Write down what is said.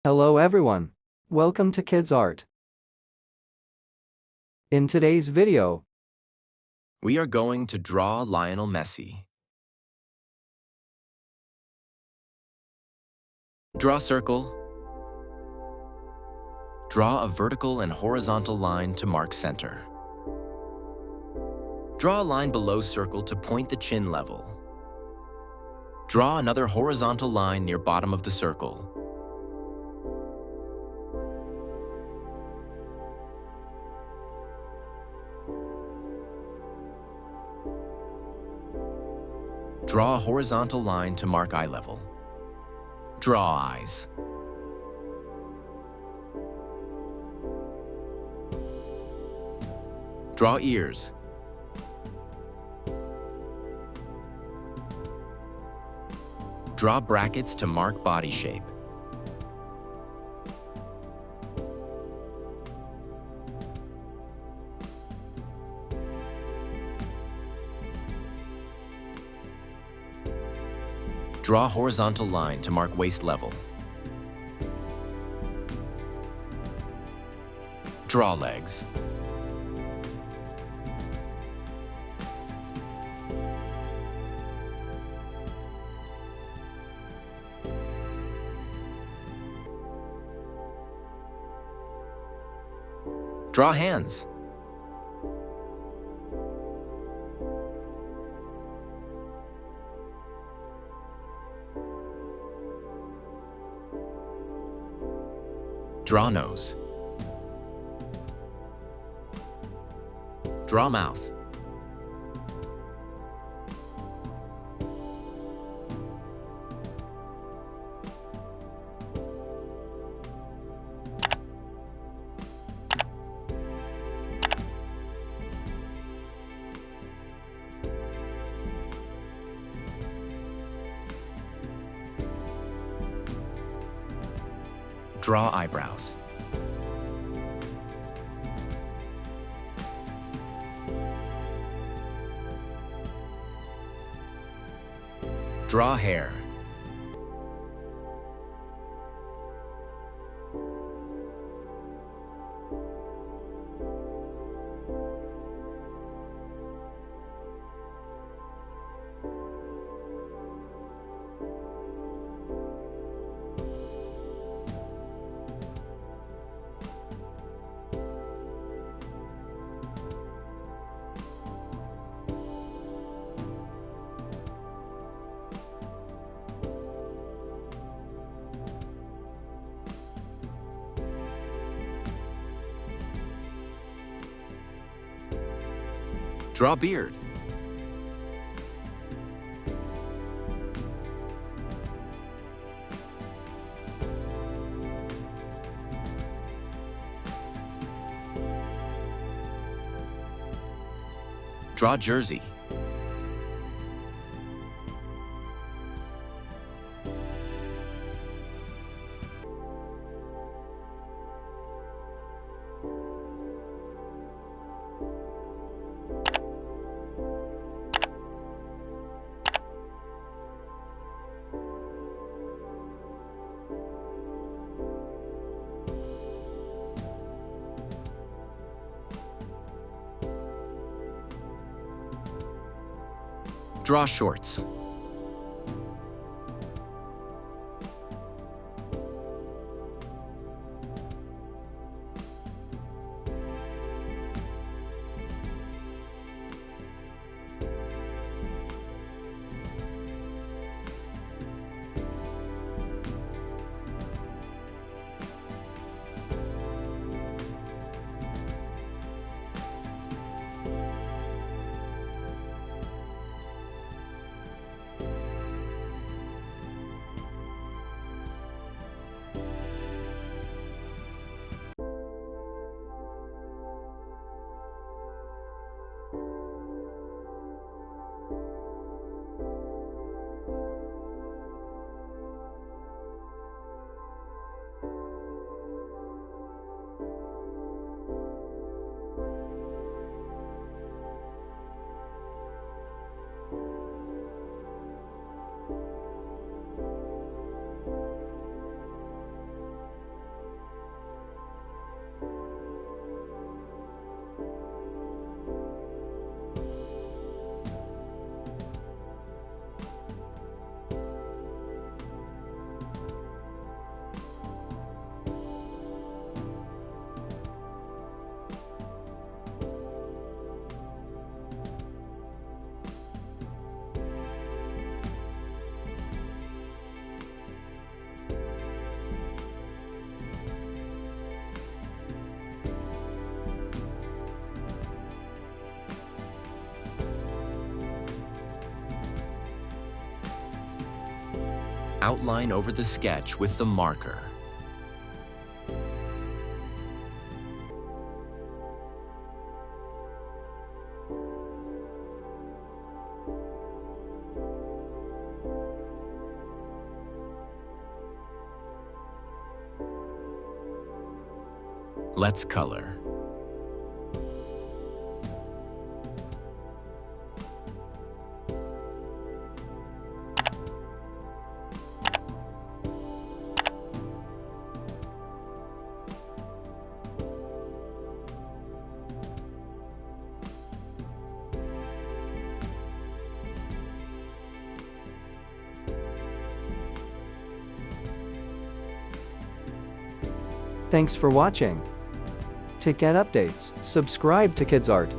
Hello everyone. Welcome to Kidz Art. In today's video, We are going to draw Lionel Messi. Draw circle. Draw a vertical and horizontal line to mark center. Draw a line below circle to point the chin level. Draw another horizontal line near bottom of the circle. Draw a horizontal line to mark eye level. Draw eyes. Draw ears. Draw brackets to mark body shape. Draw a horizontal line to mark waist level. Draw legs. Draw hands. Draw nose. Draw mouth. Draw eyebrows. Draw hair. Draw beard. Draw jersey. Draw shorts. outline over the sketch with the marker. Let's color. Thanks for watching. To get updates, subscribe to Kidz Art.